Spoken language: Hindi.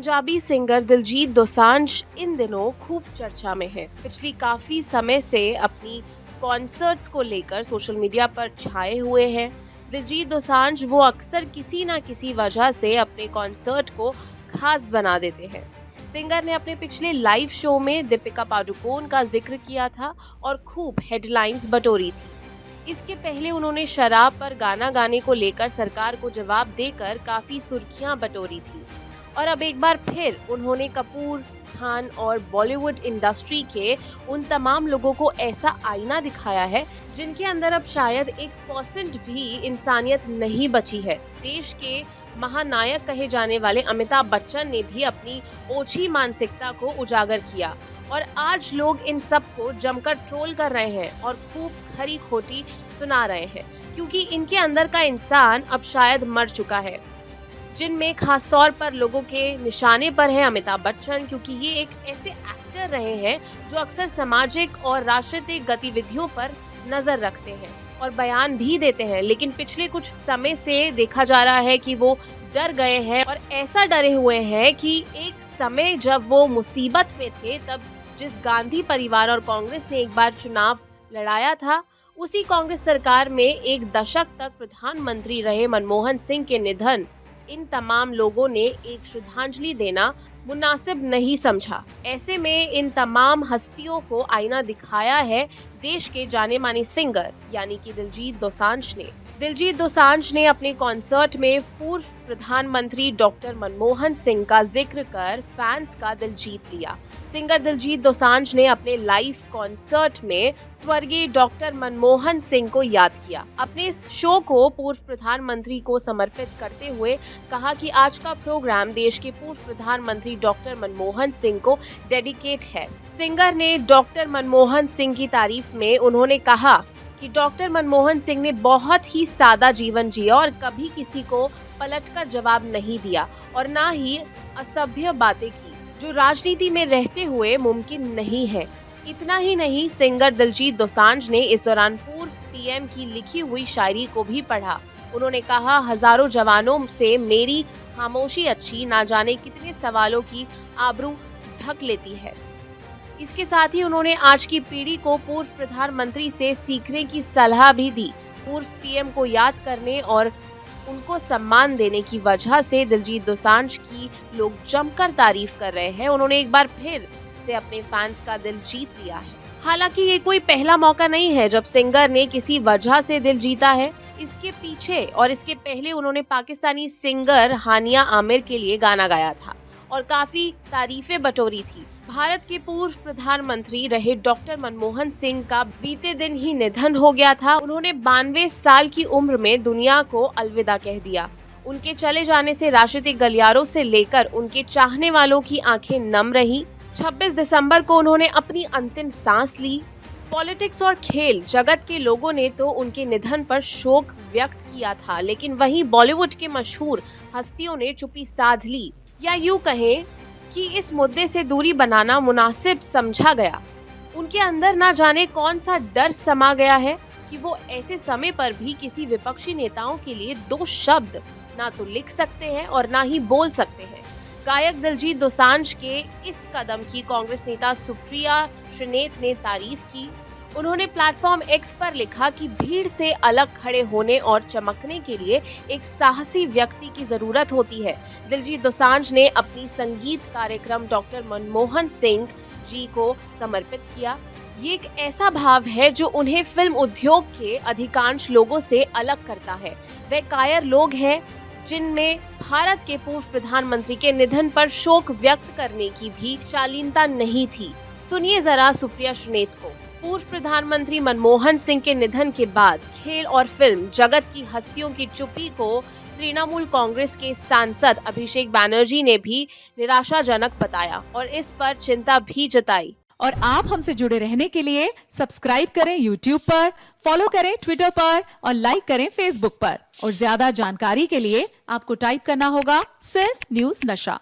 पंजाबी सिंगर दिलजीत दोसांझ इन दिनों खूब चर्चा में है। पिछली काफी समय से अपनी कॉन्सर्ट्स को लेकर सोशल मीडिया पर छाए हुए हैं। दिलजीत दोसांझ वो अक्सर किसी न किसी वजह से अपने कॉन्सर्ट को खास बना देते हैं। सिंगर ने अपने पिछले लाइव शो में दीपिका पादुकोण का जिक्र किया था और खूब हेडलाइंस बटोरी थी। इसके पहले उन्होंने शराब पर गाना गाने को लेकर सरकार को जवाब देकर काफी सुर्खियां बटोरी थी और अब एक बार फिर उन्होंने कपूर, खान और बॉलीवुड इंडस्ट्री के उन तमाम लोगों को ऐसा आईना दिखाया है जिनके अंदर अब शायद 1% भी इंसानियत नहीं बची है। देश के महानायक कहे जाने वाले अमिताभ बच्चन ने भी अपनी ओछी मानसिकता को उजागर किया और आज लोग इन सब को जमकर ट्रोल कर रहे हैं और खूब खरी खोटी सुना रहे हैं क्योंकि इनके अंदर का इंसान अब शायद मर चुका है, जिनमें खासतौर पर लोगों के निशाने पर है अमिताभ बच्चन, क्योंकि ये एक ऐसे एक्टर रहे हैं जो अक्सर सामाजिक और राजनीतिक गतिविधियों पर नजर रखते हैं और बयान भी देते हैं, लेकिन पिछले कुछ समय से देखा जा रहा है कि वो डर गए हैं और ऐसा डरे हुए हैं कि एक समय जब वो मुसीबत में थे तब जिस गांधी परिवार और कांग्रेस ने एक बार चुनाव लड़ाया था, उसी कांग्रेस सरकार में एक दशक तक प्रधानमंत्री रहे मनमोहन सिंह के निधन इन तमाम लोगों ने एक श्रद्धांजलि देना मुनासिब नहीं समझा। ऐसे में इन तमाम हस्तियों को आईना दिखाया है देश के जाने माने सिंगर यानी कि दिलजीत दोसांझ ने। दिलजीत दोसांझ ने अपने कॉन्सर्ट में पूर्व प्रधानमंत्री डॉक्टर मनमोहन सिंह का जिक्र कर फैंस का दिल जीत लिया। सिंगर दिलजीत दोसांझ ने अपने लाइव कॉन्सर्ट में स्वर्गीय डॉक्टर मनमोहन सिंह को याद किया। अपने इस शो को पूर्व प्रधानमंत्री को समर्पित करते हुए कहा कि आज का प्रोग्राम देश के पूर्व प्रधानमंत्री डॉक्टर मनमोहन सिंह को डेडिकेट है। सिंगर ने डॉक्टर मनमोहन सिंह की तारीफ में उन्होंने कहा कि डॉक्टर मनमोहन सिंह ने बहुत ही सादा जीवन जिया और कभी किसी को पलटकर जवाब नहीं दिया और ना ही असभ्य बातें की, जो राजनीति में रहते हुए मुमकिन नहीं है। इतना ही नहीं, सिंगर दिलजीत दोसांझ ने इस दौरान पूर्व पीएम की लिखी हुई शायरी को भी पढ़ा। उन्होंने कहा, हजारों जवानों से मेरी खामोशी अच्छी, ना जाने कितने सवालों की आबरू ढक लेती है। इसके साथ ही उन्होंने आज की पीढ़ी को पूर्व प्रधानमंत्री से सीखने की सलाह भी दी। पूर्व पीएम को याद करने और उनको सम्मान देने की वजह से दिलजीत दोसांझ की लोग जमकर तारीफ कर रहे हैं। उन्होंने एक बार फिर से अपने फैंस का दिल जीत लिया है। हालांकि ये कोई पहला मौका नहीं है जब सिंगर ने किसी वजह से दिल जीता है। इसके पीछे और इसके पहले उन्होंने पाकिस्तानी सिंगर हानिया आमिर के लिए गाना गाया था और काफी तारीफें बटोरी थी। भारत के पूर्व प्रधानमंत्री रहे डॉक्टर मनमोहन सिंह का बीते दिन ही निधन हो गया था। उन्होंने 92 साल की उम्र में दुनिया को अलविदा कह दिया। उनके चले जाने से राजनीतिक गलियारों से लेकर उनके चाहने वालों की आंखें नम रही। 26 दिसंबर को उन्होंने अपनी अंतिम सांस ली। पॉलिटिक्स और खेल जगत के लोगों ने तो उनके निधन पर शोक व्यक्त किया था, लेकिन वहीं बॉलीवुड के मशहूर हस्तियों ने चुप्पी साध ली, या यूं कहें कि इस मुद्दे से दूरी बनाना मुनासिब समझा गया। उनके अंदर ना जाने कौन सा डर समा गया है कि वो ऐसे समय पर भी किसी विपक्षी नेताओं के लिए 2 शब्द ना तो लिख सकते हैं और ना ही बोल सकते हैं। गायक दिलजीत दोसांझ के इस कदम की कांग्रेस नेता सुप्रिया श्रीनेत ने तारीफ की। उन्होंने प्लेटफॉर्म एक्स पर लिखा कि भीड़ से अलग खड़े होने और चमकने के लिए एक साहसी व्यक्ति की जरूरत होती है। दिलजीत दोसांझ ने अपनी संगीत कार्यक्रम डॉक्टर मनमोहन सिंह जी को समर्पित किया। ये एक ऐसा भाव है जो उन्हें फिल्म उद्योग के अधिकांश लोगों से अलग करता है। वे कायर लोग हैं जिनमें भारत के पूर्व प्रधानमंत्री के निधन पर शोक व्यक्त करने की भी शालीनता नहीं थी। सुनिए जरा सुप्रिया श्रीनेत को। पूर्व प्रधानमंत्री मनमोहन सिंह के निधन के बाद खेल और फिल्म जगत की हस्तियों की चुप्पी को तृणमूल कांग्रेस के सांसद अभिषेक बैनर्जी ने भी निराशाजनक बताया और इस पर चिंता भी जताई। और आप हमसे जुड़े रहने के लिए सब्सक्राइब करें YouTube पर, फॉलो करें Twitter पर और लाइक करें Facebook पर। और ज्यादा जानकारी के लिए आपको टाइप करना होगा सिर्फ न्यूज़ नशा।